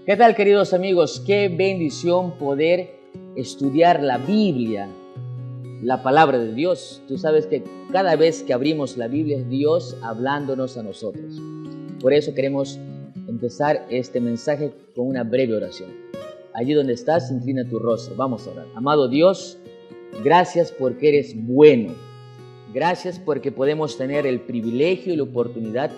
¿Qué tal, queridos amigos? Qué bendición poder estudiar la Biblia, la palabra de Dios. Tú sabes que cada vez que abrimos la Biblia es Dios hablándonos a nosotros. Por eso queremos empezar este mensaje con una breve oración. Allí donde estás, inclina tu rostro. Vamos a orar. Amado Dios, gracias porque eres bueno. Gracias porque podemos tener el privilegio y la oportunidad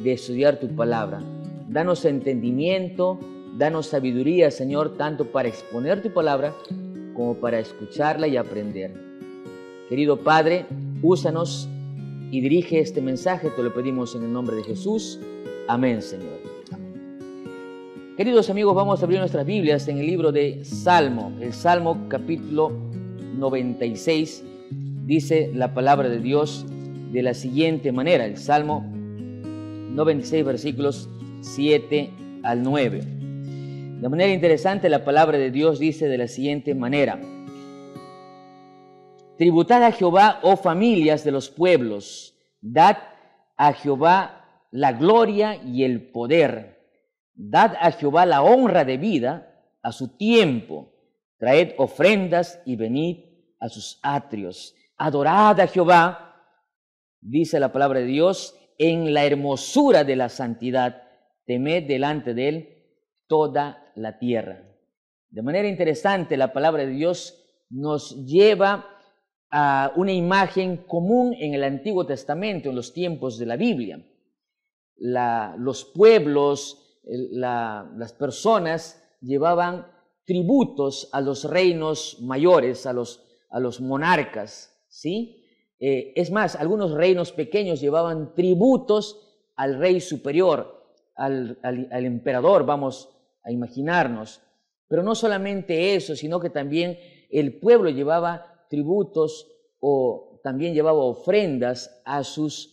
de estudiar tu palabra. Danos entendimiento, danos sabiduría, Señor, tanto para exponer tu palabra como para escucharla y aprender. Querido Padre, úsanos y dirige este mensaje, te lo pedimos en el nombre de Jesús. Amén, Señor. Amén. Queridos amigos, vamos a abrir nuestras Biblias en el libro de Salmo. El Salmo capítulo 96 dice la palabra de Dios de la siguiente manera. El Salmo 96 versículos 7 al 9. De manera interesante, la palabra de Dios dice de la siguiente manera: tributad a Jehová, oh familias de los pueblos, dad a Jehová la gloria y el poder, dad a Jehová la honra debida a su tiempo, traed ofrendas y venid a sus atrios, adorad a Jehová, dice la palabra de Dios, en la hermosura de la santidad, temed delante de él toda la tierra. De manera interesante, la palabra de Dios nos lleva a una imagen común en el Antiguo Testamento, en los tiempos de la Biblia. Los pueblos, las personas llevaban tributos a los reinos mayores, a los monarcas, ¿sí? Es más, algunos reinos pequeños llevaban tributos al rey superior, al emperador, vamos a imaginarnos. Pero no solamente eso, sino que también el pueblo llevaba tributos o también llevaba ofrendas a sus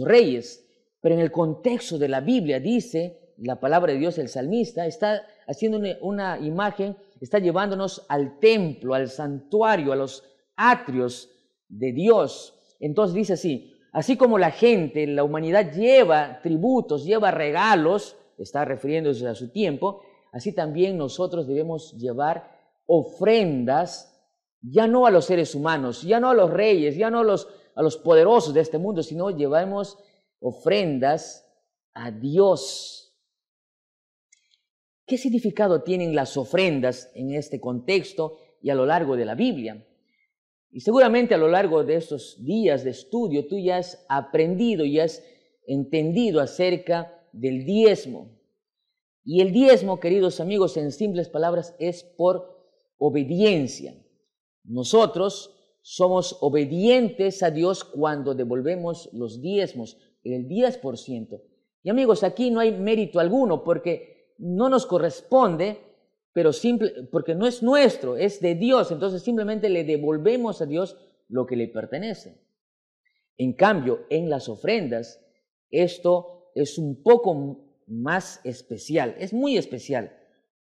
reyes. Pero en el contexto de la Biblia dice la palabra de Dios, el salmista está haciendo una imagen, está llevándonos al templo, al santuario, a los atrios de Dios. Entonces dice así como la gente, la humanidad lleva tributos, lleva regalos, está refiriéndose a su tiempo, así también nosotros debemos llevar ofrendas, ya no a los seres humanos, ya no a los reyes, ya no a los poderosos de este mundo, sino llevamos ofrendas a Dios. ¿Qué significado tienen las ofrendas en este contexto y a lo largo de la Biblia? Y seguramente a lo largo de estos días de estudio tú ya has aprendido y has entendido acerca del diezmo. Y el diezmo, queridos amigos, en simples palabras, es por obediencia. Nosotros somos obedientes a Dios cuando devolvemos los diezmos, el 10%. Y amigos, aquí no hay mérito alguno porque no nos corresponde, pero porque no es nuestro, es de Dios. Entonces simplemente le devolvemos a Dios lo que le pertenece. En cambio, en las ofrendas, esto es un poco más especial, es muy especial,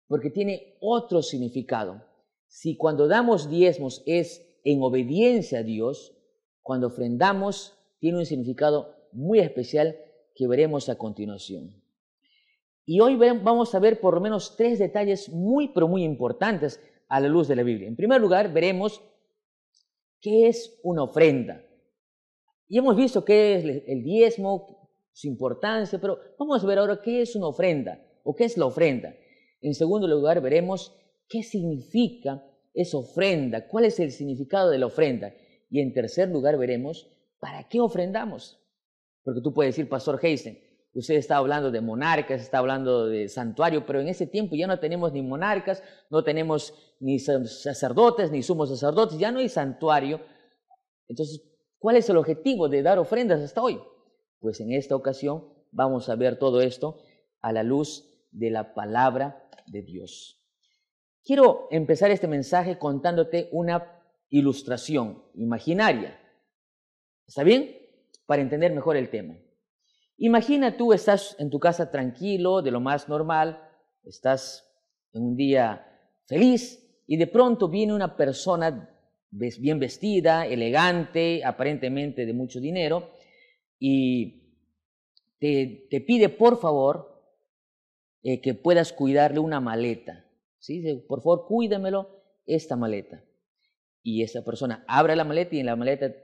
porque tiene otro significado. Si cuando damos diezmos es en obediencia a Dios, cuando ofrendamos tiene un significado muy especial que veremos a continuación. Y hoy vamos a ver por lo menos 3 detalles pero muy importantes a la luz de la Biblia. En primer lugar, veremos qué es una ofrenda. Y hemos visto qué es el diezmo, su importancia, pero vamos a ver ahora qué es una ofrenda o qué es la ofrenda. En segundo lugar, veremos qué significa esa ofrenda, cuál es el significado de la ofrenda. Y en tercer lugar, veremos para qué ofrendamos. Porque tú puedes decir, Pastor Heisen, usted está hablando de monarcas, está hablando de santuario, pero en ese tiempo ya no tenemos ni monarcas, no tenemos ni sacerdotes, ni sumos sacerdotes, ya no hay santuario. Entonces, ¿cuál es el objetivo de dar ofrendas hasta hoy? Pues en esta ocasión vamos a ver todo esto a la luz de la palabra de Dios. Quiero empezar este mensaje contándote una ilustración imaginaria. ¿Está bien? Para entender mejor el tema. Imagina tú estás en tu casa tranquilo, de lo más normal, estás en un día feliz y de pronto viene una persona bien vestida, elegante, aparentemente de mucho dinero, y te pide por favor que puedas cuidarle una maleta. ¿Sí? Dice, por favor, cuídamelo esta maleta. Y esa persona abre la maleta y en la maleta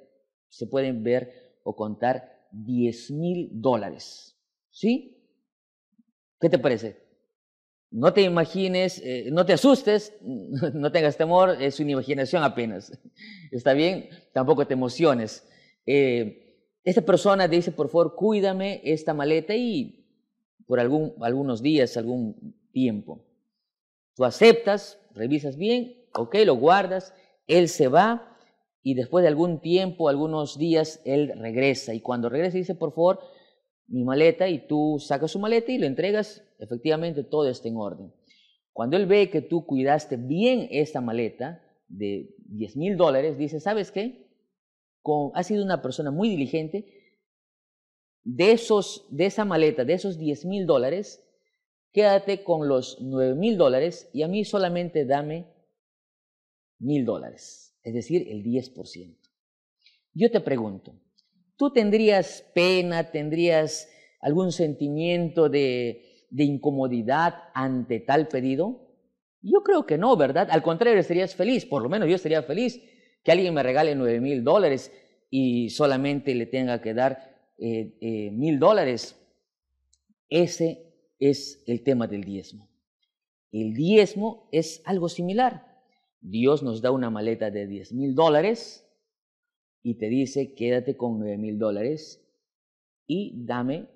se pueden ver o contar $10,000. ¿Sí? ¿Qué te parece? No te imagines, no te asustes, no tengas temor, es una imaginación apenas. ¿Está bien? Tampoco te emociones. Esta persona te dice, por favor, cuídame esta maleta y por algunos días, algún tiempo. Tú aceptas, revisas bien, ok, lo guardas, él se va y después de algún tiempo, algunos días, él regresa. Y cuando regresa dice, por favor, mi maleta, y tú sacas su maleta y lo entregas, efectivamente todo está en orden. Cuando él ve que tú cuidaste bien esta maleta de $10,000, dice, ¿sabes qué? Has sido una persona muy diligente, de esa maleta, de esos $10,000, quédate con los $9,000 y a mí solamente dame $1,000, es decir, el 10%. Yo te pregunto, ¿tú tendrías pena, tendrías algún sentimiento de incomodidad ante tal pedido? Yo creo que no, ¿verdad? Al contrario, estarías feliz, por lo menos yo estaría feliz que alguien me regale $9,000 y solamente le tenga que dar $1,000. Ese es el tema del diezmo. El diezmo es algo similar. Dios nos da una maleta de $10,000 y te dice, quédate con $9,000 y dame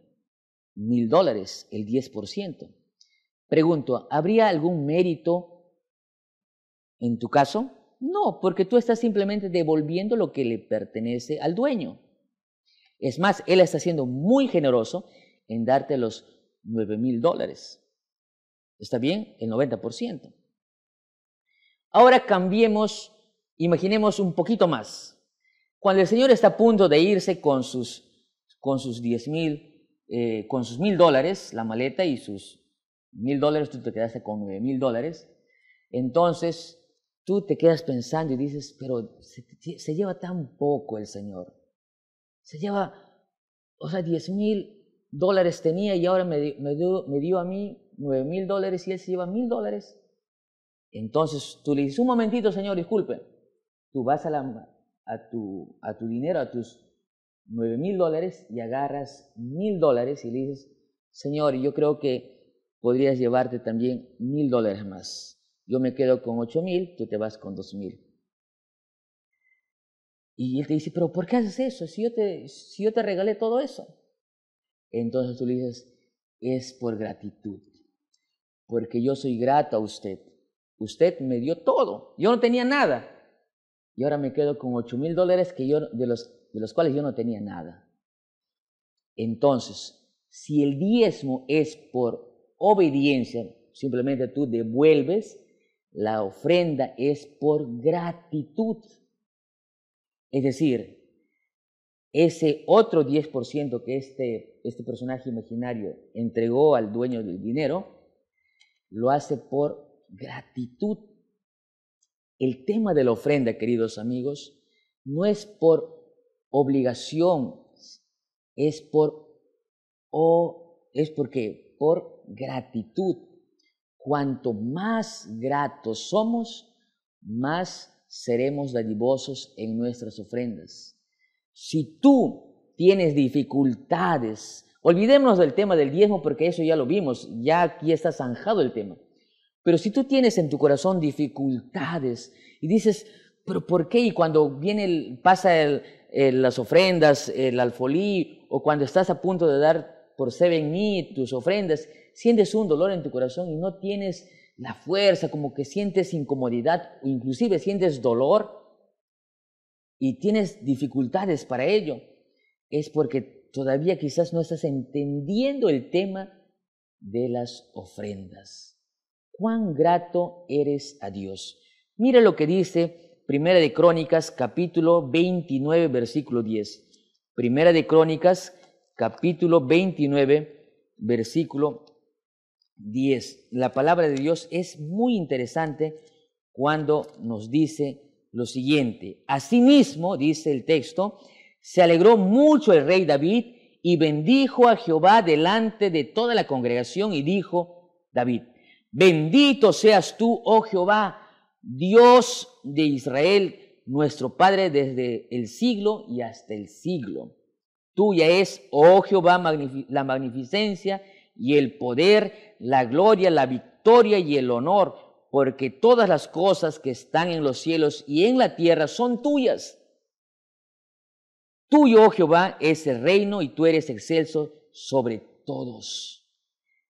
$1,000, el 10%. Pregunto, ¿habría algún mérito en tu caso? No, porque tú estás simplemente devolviendo lo que le pertenece al dueño. Es más, él está siendo muy generoso en darte los $9,000. ¿Está bien? El 90%. Ahora cambiemos, imaginemos un poquito más. Cuando el Señor está a punto de irse con sus $1,000, la maleta y sus $1,000, tú te quedaste con $9,000. Entonces tú te quedas pensando y dices, pero se lleva tan poco el Señor. Se lleva, $10,000 tenía y ahora me dio a mí $9,000 y él se lleva $1,000. Entonces tú le dices, un momentito, Señor, disculpe. Tú vas a tu dinero, a tus $9,000 y agarras $1,000 y le dices, Señor, yo creo que podrías llevarte también $1,000 más. Yo me quedo con 8,000, tú te vas con 2,000. Y él te dice, pero ¿por qué haces eso? Si yo te regalé todo eso. Entonces tú le dices, es por gratitud, porque yo soy grato a usted. Usted me dio todo, yo no tenía nada. Y ahora me quedo con $8,000 de los cuales yo no tenía nada. Entonces, si el diezmo es por obediencia, simplemente tú devuelves, la ofrenda es por gratitud. Es decir, ese otro 10% que este personaje imaginario entregó al dueño del dinero, lo hace por gratitud. El tema de la ofrenda, queridos amigos, no es por obligación, es porque por gratitud. Cuanto más gratos somos, más seremos dadivosos en nuestras ofrendas. Si tú tienes dificultades, olvidémonos del tema del diezmo porque eso ya lo vimos, ya aquí está zanjado el tema. Pero si tú tienes en tu corazón dificultades y dices, ¿pero por qué? Y cuando pasa las ofrendas, el alfolí, o cuando estás a punto de dar por 7Me tus ofrendas, sientes un dolor en tu corazón y no tienes la fuerza, como que sientes incomodidad, o inclusive sientes dolor y tienes dificultades para ello, es porque todavía quizás no estás entendiendo el tema de las ofrendas. ¿Cuán grato eres a Dios? Mira lo que dice Primera de Crónicas, capítulo 29, versículo 10. Primera de Crónicas, capítulo 29, versículo 10. La palabra de Dios es muy interesante cuando nos dice lo siguiente. Asimismo, dice el texto, se alegró mucho el rey David y bendijo a Jehová delante de toda la congregación y dijo, David. Bendito seas tú, oh Jehová, Dios de Israel, nuestro Padre desde el siglo y hasta el siglo. Tuya es, oh Jehová, la magnificencia y el poder, la gloria, la victoria y el honor, porque todas las cosas que están en los cielos y en la tierra son tuyas. Tuyo, oh Jehová, es el reino y tú eres excelso sobre todos.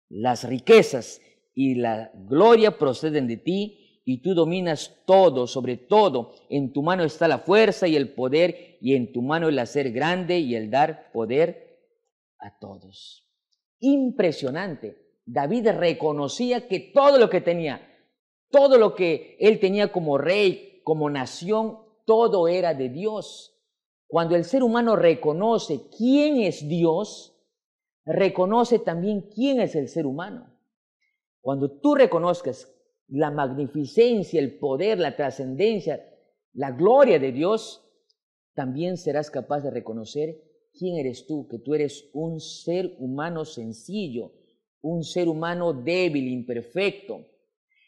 Las riquezas y la gloria proceden de ti y tú dominas todo, sobre todo. En tu mano está la fuerza y el poder y en tu mano el hacer grande y el dar poder a todos. Impresionante. David reconocía que todo lo que tenía, todo lo que él tenía como rey, como nación, todo era de Dios. Cuando el ser humano reconoce quién es Dios, reconoce también quién es el ser humano. Cuando tú reconozcas la magnificencia, el poder, la trascendencia, la gloria de Dios, también serás capaz de reconocer quién eres tú, que tú eres un ser humano sencillo, un ser humano débil, imperfecto.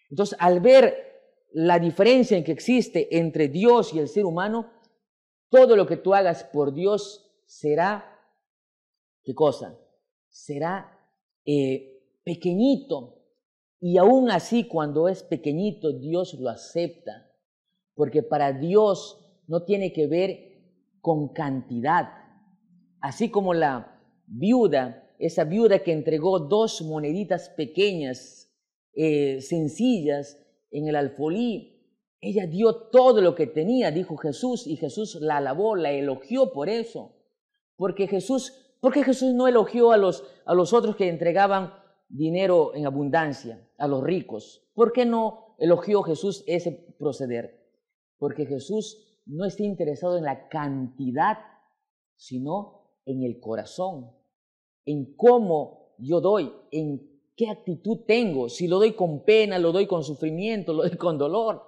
Entonces, al ver la diferencia en que existe entre Dios y el ser humano, todo lo que tú hagas por Dios será, ¿qué cosa? Será pequeñito. Y aún así, cuando es pequeñito, Dios lo acepta. Porque para Dios no tiene que ver con cantidad. Así como la viuda, esa viuda que entregó 2 moneditas pequeñas, sencillas, en el alfolí, ella dio todo lo que tenía, dijo Jesús, y Jesús la alabó, la elogió por eso. ¿Por qué Jesús no elogió a los otros que entregaban dinero en abundancia, a los ricos? ¿Por qué no elogió Jesús ese proceder? Porque Jesús no está interesado en la cantidad, sino en el corazón, en cómo yo doy, en qué actitud tengo, si lo doy con pena, lo doy con sufrimiento, lo doy con dolor.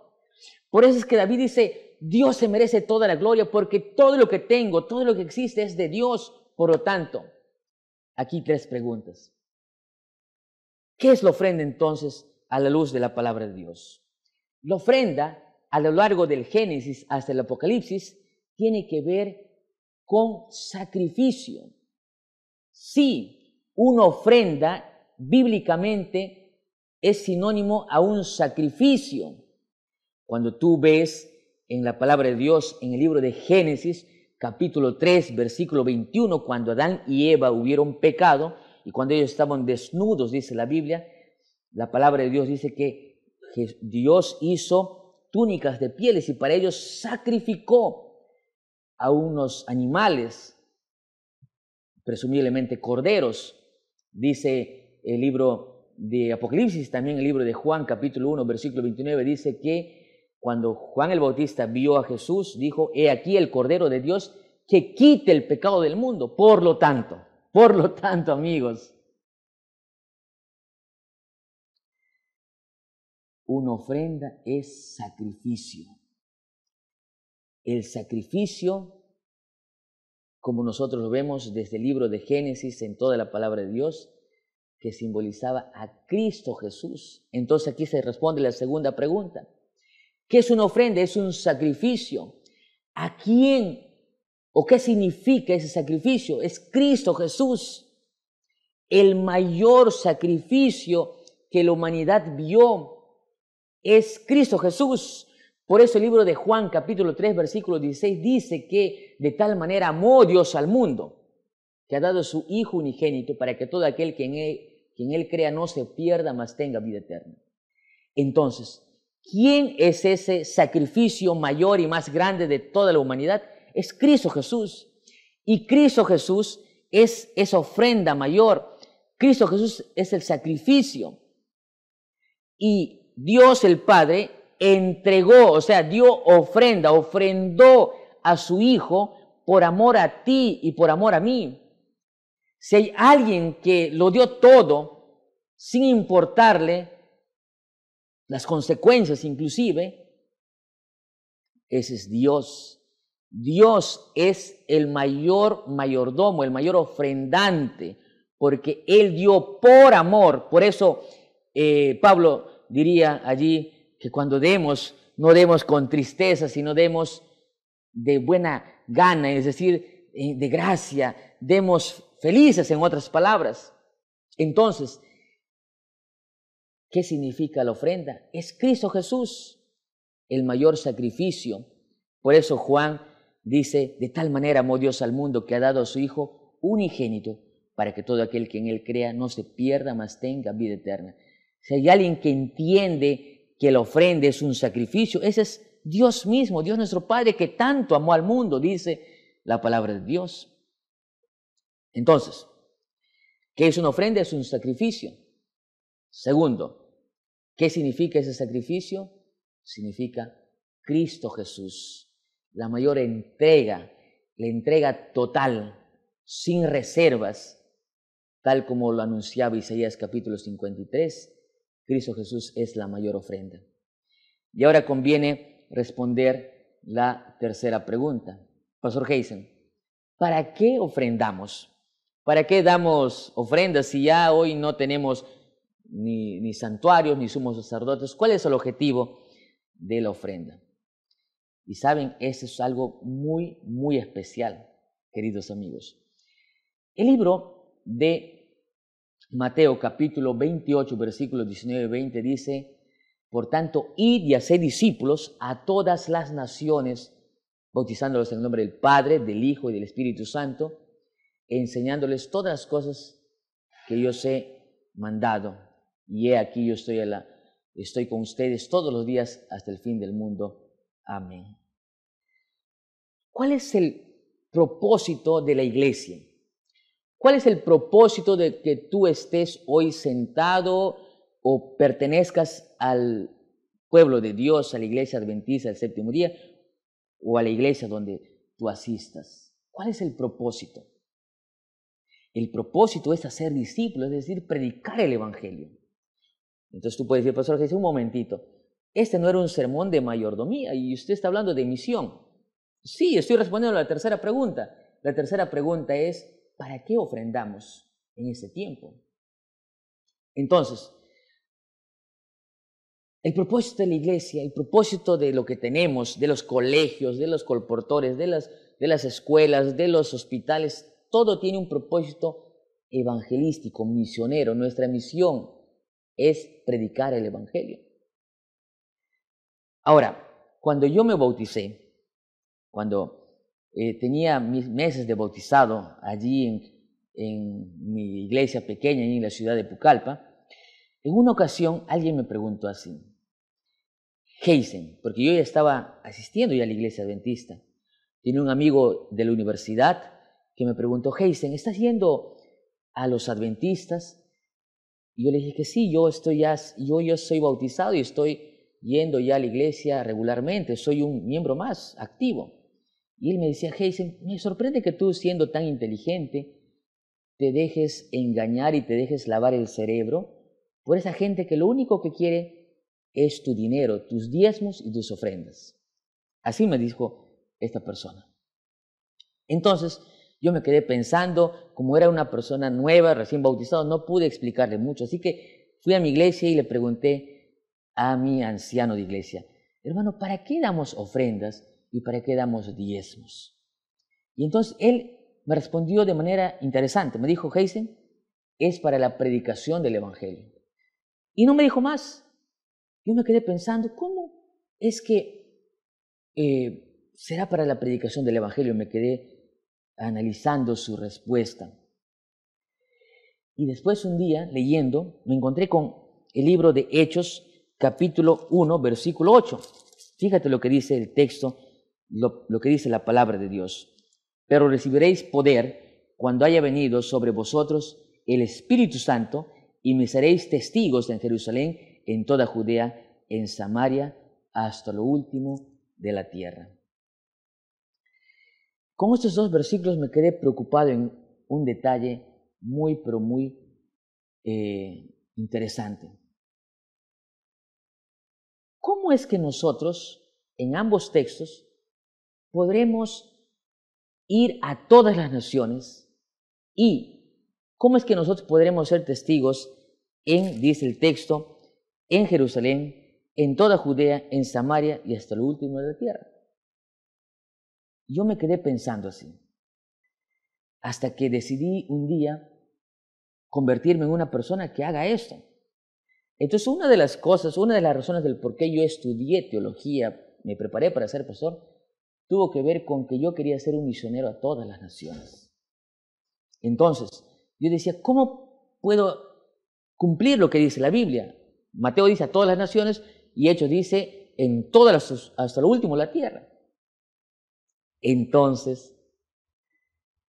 Por eso es que David dice, Dios se merece toda la gloria porque todo lo que tengo, todo lo que existe es de Dios. Por lo tanto, aquí 3 preguntas. ¿Qué es la ofrenda entonces a la luz de la palabra de Dios? La ofrenda a lo largo del Génesis hasta el Apocalipsis tiene que ver con sacrificio. Sí, una ofrenda bíblicamente es sinónimo a un sacrificio. Cuando tú ves en la palabra de Dios, en el libro de Génesis, capítulo 3, versículo 21, cuando Adán y Eva hubieron pecado y cuando ellos estaban desnudos, dice la Biblia, la palabra de Dios dice que Dios hizo túnicas de pieles y para ellos sacrificó a unos animales, presumiblemente corderos. Dice el libro de Apocalipsis, también el libro de Juan, capítulo 1, versículo 29, dice que cuando Juan el Bautista vio a Jesús, dijo, he aquí el Cordero de Dios que quite el pecado del mundo. Por lo tanto, amigos, una ofrenda es sacrificio. El sacrificio, como nosotros lo vemos desde el libro de Génesis en toda la palabra de Dios, que simbolizaba a Cristo Jesús. Entonces aquí se responde la segunda pregunta. ¿Qué es una ofrenda? Es un sacrificio. ¿A quién o qué significa ese sacrificio? Es Cristo Jesús. El mayor sacrificio que la humanidad vio es Cristo Jesús. Por eso el libro de Juan, capítulo 3, versículo 16, dice que de tal manera amó Dios al mundo, que ha dado su Hijo unigénito para que todo aquel que en él crea no se pierda, mas tenga vida eterna. Entonces, ¿quién es ese sacrificio mayor y más grande de toda la humanidad? Es Cristo Jesús. Y Cristo Jesús es esa ofrenda mayor. Cristo Jesús es el sacrificio. Y Dios el Padre entregó, o sea, dio ofrenda, ofrendó a su Hijo por amor a ti y por amor a mí. Si hay alguien que lo dio todo sin importarle las consecuencias inclusive, ese es Dios. Dios es el mayor mayordomo, el mayor ofrendante, porque Él dio por amor. Por eso Pablo diría allí que cuando demos, no demos con tristeza, sino demos de buena gana, es decir, de gracia, demos felices, en otras palabras. Entonces, ¿qué significa la ofrenda? Es Cristo Jesús, el mayor sacrificio. Por eso Juan dice, de tal manera amó Dios al mundo que ha dado a su Hijo unigénito, para que todo aquel que en Él crea no se pierda, mas tenga vida eterna. Si hay alguien que entiende que la ofrenda es un sacrificio, ese es Dios mismo, Dios nuestro Padre, que tanto amó al mundo, dice la palabra de Dios. Entonces, ¿qué es una ofrenda? Es un sacrificio. Segundo, ¿qué significa ese sacrificio? Significa Cristo Jesús, la mayor entrega, la entrega total, sin reservas, tal como lo anunciaba Isaías capítulo 53, Cristo Jesús es la mayor ofrenda. Y ahora conviene responder la tercera pregunta. Pastor Heisen, ¿para qué ofrendamos? ¿Para qué damos ofrendas si ya hoy no tenemos ni santuarios, ni sumos sacerdotes? ¿Cuál es el objetivo de la ofrenda? Y saben, eso es algo muy, muy especial, queridos amigos. El libro de Mateo capítulo 28, versículos 19 y 20 dice, por tanto, id y haced discípulos a todas las naciones, bautizándolos en el nombre del Padre, del Hijo y del Espíritu Santo, enseñándoles todas las cosas que yo os he mandado. Y he aquí yo estoy con ustedes todos los días hasta el fin del mundo. Amén. ¿Cuál es el propósito de la iglesia? ¿Cuál es el propósito de que tú estés hoy sentado o pertenezcas al pueblo de Dios, a la iglesia adventista del séptimo día o a la iglesia donde tú asistas? ¿Cuál es el propósito? El propósito es hacer discípulos, es decir, predicar el evangelio. Entonces tú puedes decir, pastor Jesús, un momentito, este no era un sermón de mayordomía y usted está hablando de misión. Sí, estoy respondiendo a la tercera pregunta. La tercera pregunta es, ¿para qué ofrendamos en ese tiempo? Entonces, el propósito de la iglesia, el propósito de lo que tenemos, de los colegios, de los colportores, de las escuelas, de los hospitales, todo tiene un propósito evangelístico, misionero. Nuestra misión es predicar el evangelio. Ahora, cuando yo me bauticé, cuando tenía mis meses de bautizado allí en mi iglesia pequeña, en la ciudad de Pucallpa, en una ocasión alguien me preguntó así, Heisen, porque yo ya estaba asistiendo ya a la iglesia adventista, tenía un amigo de la universidad que me preguntó, Heisen, ¿estás yendo a los adventistas? Y yo le dije que sí, yo soy bautizado y estoy yendo ya a la iglesia regularmente, soy un miembro más activo. Y él me decía, Heisen, me sorprende que tú, siendo tan inteligente, te dejes engañar y te dejes lavar el cerebro por esa gente que lo único que quiere es tu dinero, tus diezmos y tus ofrendas. Así me dijo esta persona. Entonces, yo me quedé pensando, como era una persona nueva, recién bautizado, no pude explicarle mucho. Así que fui a mi iglesia y le pregunté a mi anciano de iglesia, hermano, ¿para qué damos ofrendas y para qué damos diezmos? Y entonces él me respondió de manera interesante. Me dijo, Heisen, es para la predicación del evangelio. Y no me dijo más. Yo me quedé pensando, ¿cómo es que será para la predicación del evangelio? Me quedé analizando su respuesta. Y después un día, leyendo, me encontré con el libro de Hechos, capítulo 1, versículo 8. Fíjate lo que dice el texto, lo que dice la palabra de Dios. Pero recibiréis poder cuando haya venido sobre vosotros el Espíritu Santo y me seréis testigos en Jerusalén, en toda Judea, en Samaria, hasta lo último de la tierra. Con estos dos versículos me quedé preocupado en un detalle muy, pero muy interesante. ¿Cómo es que nosotros, en ambos textos, podremos ir a todas las naciones y cómo es que nosotros podremos ser testigos dice el texto, en Jerusalén, en toda Judea, en Samaria y hasta lo último de la tierra. Yo me quedé pensando así, hasta que decidí un día convertirme en una persona que haga esto. Entonces, una de las razones del por qué yo estudié teología, me preparé para ser pastor, tuvo que ver con que yo quería ser un misionero a todas las naciones. Entonces, yo decía, ¿cómo puedo cumplir lo que dice la Biblia? Mateo dice a todas las naciones y Hechos dice en todas hasta lo último de la tierra. Entonces,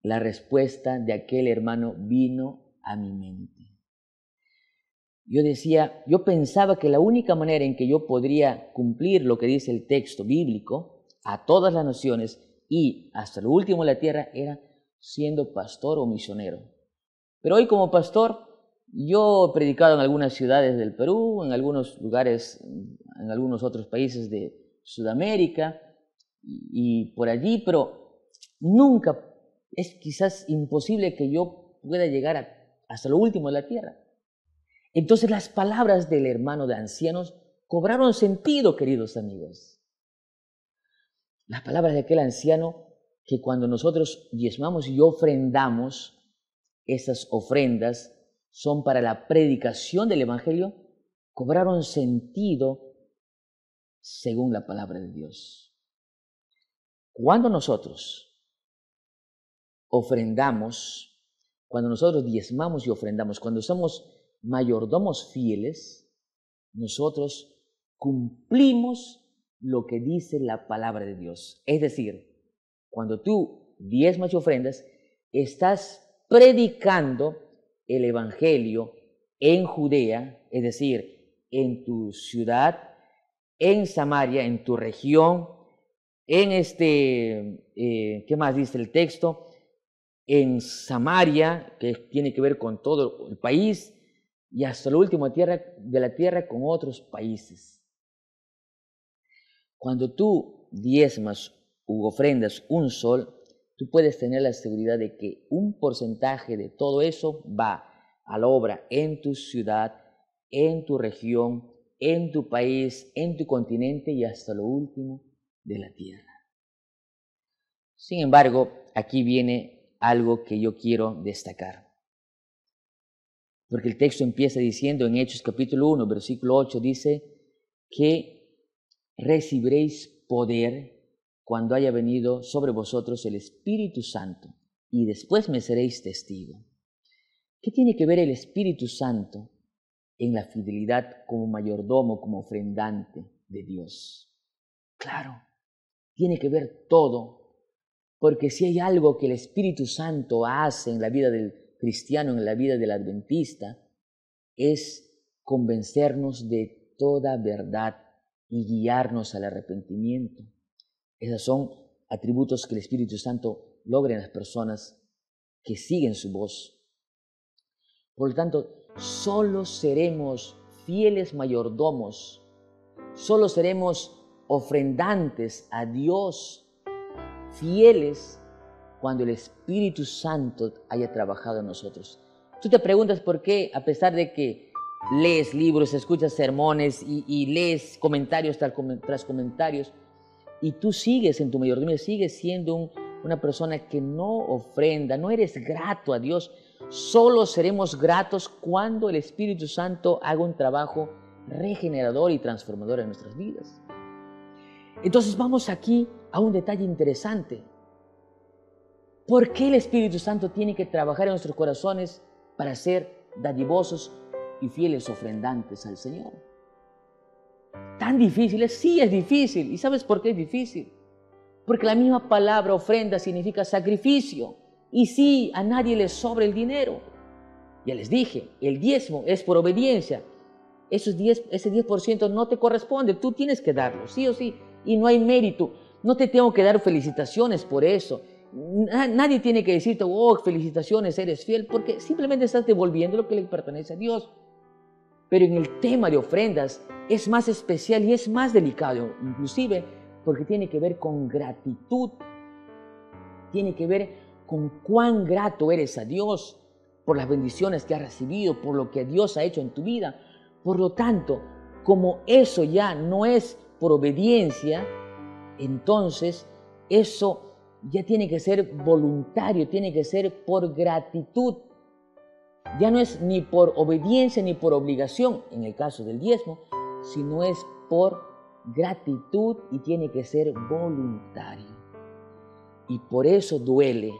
la respuesta de aquel hermano vino a mi mente. Yo pensaba que la única manera en que yo podría cumplir lo que dice el texto bíblico a todas las naciones y hasta lo último de la tierra era siendo pastor o misionero. Pero hoy como pastor, yo he predicado en algunas ciudades del Perú, en algunos lugares, en algunos otros países de Sudamérica y por allí, pero nunca es quizás imposible que yo pueda llegar hasta lo último de la tierra. Entonces las palabras del hermano de ancianos cobraron sentido, queridos amigos. Las palabras de aquel anciano que cuando nosotros diezmamos y ofrendamos, esas ofrendas son para la predicación del Evangelio, cobraron sentido según la palabra de Dios. Cuando nosotros ofrendamos, cuando nosotros diezmamos y ofrendamos, cuando somos mayordomos fieles, nosotros cumplimos lo que dice la palabra de Dios. Es decir, cuando tú diezmas y ofrendas, estás predicando el Evangelio en Judea, es decir, en tu ciudad, en Samaria, en tu región, en ¿qué más dice el texto? En Samaria, que tiene que ver con todo el país, y hasta lo último de la tierra con otros países. Cuando tú diezmas u ofrendas un sol, tú puedes tener la seguridad de que un porcentaje de todo eso va a la obra en tu ciudad, en tu región, en tu país, en tu continente y hasta lo último de la tierra. Sin embargo, aquí viene algo que yo quiero destacar. Porque el texto empieza diciendo en Hechos capítulo 1, versículo 8, dice que recibiréis poder cuando haya venido sobre vosotros el Espíritu Santo y después me seréis testigo. ¿Qué tiene que ver el Espíritu Santo en la fidelidad como mayordomo, como ofrendante de Dios? Claro, tiene que ver todo, porque si hay algo que el Espíritu Santo hace en la vida del cristiano, en la vida del adventista, es convencernos de toda verdad y guiarnos al arrepentimiento. Esos son atributos que el Espíritu Santo logra en las personas que siguen su voz. Por lo tanto, solo seremos fieles mayordomos, solo seremos ofrendantes a Dios, fieles, cuando el Espíritu Santo haya trabajado en nosotros. Tú te preguntas por qué, a pesar de que lees libros, escuchas sermones y lees comentarios tras comentarios, y tú sigues en tu mayordomía, sigues siendo una persona que no ofrenda, no eres grato a Dios. Solo seremos gratos cuando el Espíritu Santo haga un trabajo regenerador y transformador en nuestras vidas. Entonces vamos aquí a un detalle interesante. ¿Por qué el Espíritu Santo tiene que trabajar en nuestros corazones para ser dadivosos y fieles ofrendantes al Señor? ¿Tan difícil es? Sí, es difícil. ¿Y sabes por qué es difícil? Porque la misma palabra ofrenda significa sacrificio. Y sí, a nadie le sobra el dinero. Ya les dije, el diezmo es por obediencia. Ese 10% no te corresponde, tú tienes que darlo, sí o sí. Y no hay mérito. No te tengo que dar felicitaciones por eso. Nadie tiene que decirte, oh, felicitaciones, eres fiel, porque simplemente estás devolviendo lo que le pertenece a Dios. Pero en el tema de ofrendas es más especial y es más delicado, inclusive porque tiene que ver con gratitud, tiene que ver con cuán grato eres a Dios, por las bendiciones que has recibido, por lo que Dios ha hecho en tu vida. Por lo tanto, como eso ya no es por obediencia, entonces eso ya tiene que ser voluntario, tiene que ser por gratitud. Ya no es ni por obediencia ni por obligación, en el caso del diezmo, sino es por gratitud y tiene que ser voluntario. Y por eso duele,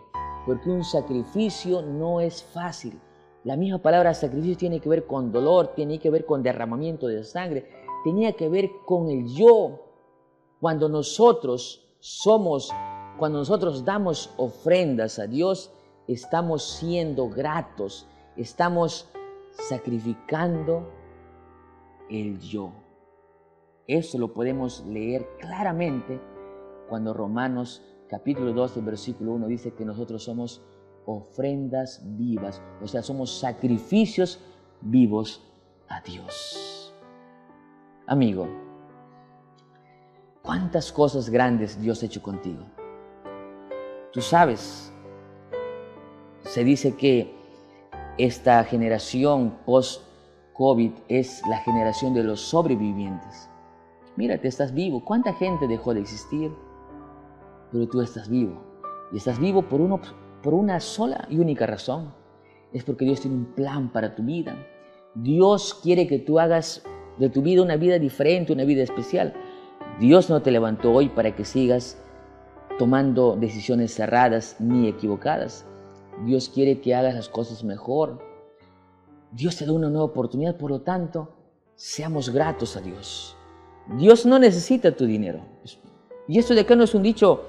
porque un sacrificio no es fácil. La misma palabra sacrificio tiene que ver con dolor, tiene que ver con derramamiento de sangre, tenía que ver con el yo. Cuando nosotros damos ofrendas a Dios, estamos siendo gratos, estamos sacrificando el yo. Eso lo podemos leer claramente cuando Romanos capítulo 12, versículo 1 dice que nosotros somos ofrendas vivas, o sea, somos sacrificios vivos a Dios. Amigo, ¿cuántas cosas grandes Dios ha hecho contigo? Tú sabes, se dice que esta generación post-COVID es la generación de los sobrevivientes. Mírate, estás vivo. ¿Cuánta gente dejó de existir? Pero tú estás vivo. Y estás vivo por una sola y única razón. Es porque Dios tiene un plan para tu vida. Dios quiere que tú hagas de tu vida una vida diferente, una vida especial. Dios no te levantó hoy para que sigas tomando decisiones cerradas ni equivocadas. Dios quiere que hagas las cosas mejor. Dios te da una nueva oportunidad, por lo tanto, seamos gratos a Dios. Dios no necesita tu dinero. Y esto de acá no es un dicho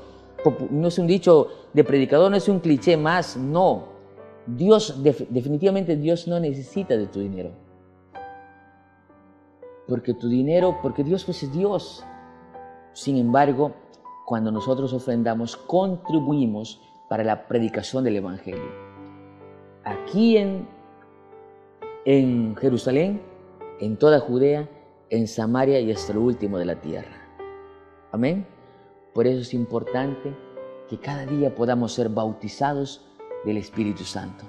de predicador, no es un cliché más, no. Definitivamente Dios no necesita de tu dinero. Porque Dios pues es Dios. Sin embargo, cuando nosotros ofrendamos, contribuimos para la predicación del Evangelio. Aquí en Jerusalén, en toda Judea, en Samaria y hasta lo último de la tierra. Amén. Por eso es importante que cada día podamos ser bautizados del Espíritu Santo.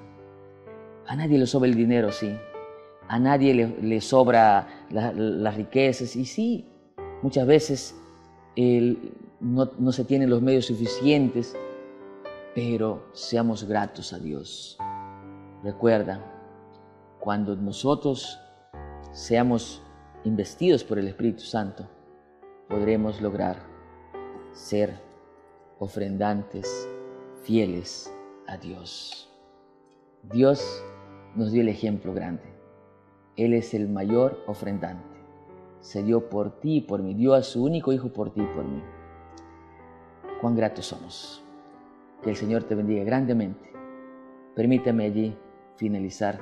A nadie le sobra el dinero, sí. A nadie le sobra las riquezas. Y sí, muchas veces no se tienen los medios suficientes, pero seamos gratos a Dios. Recuerda, cuando nosotros seamos investidos por el Espíritu Santo, podremos lograr ser ofrendantes fieles a Dios. Dios nos dio el ejemplo grande. Él es el mayor ofrendante. Se dio por ti y por mí. Dio a su único Hijo por ti y por mí. Cuán gratos somos. Que el Señor te bendiga grandemente. Permítame allí finalizar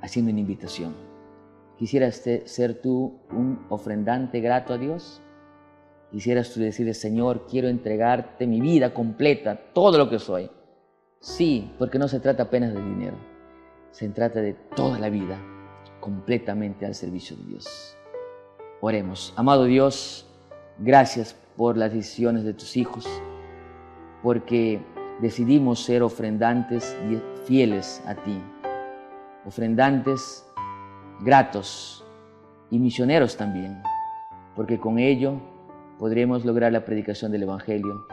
haciendo una invitación. ¿Quisieras ser tú un ofrendante grato a Dios? ¿Quisieras tú decirle, Señor, quiero entregarte mi vida completa, todo lo que soy? Sí, porque no se trata apenas de dinero. Se trata de toda la vida, completamente al servicio de Dios. Oremos. Amado Dios, gracias por las decisiones de tus hijos, porque decidimos ser ofrendantes y fieles a ti, ofrendantes gratos y misioneros también, porque con ello podremos lograr la predicación del Evangelio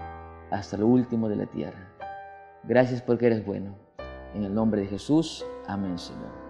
hasta lo último de la tierra. Gracias porque eres bueno. En el nombre de Jesús, amén, Señor.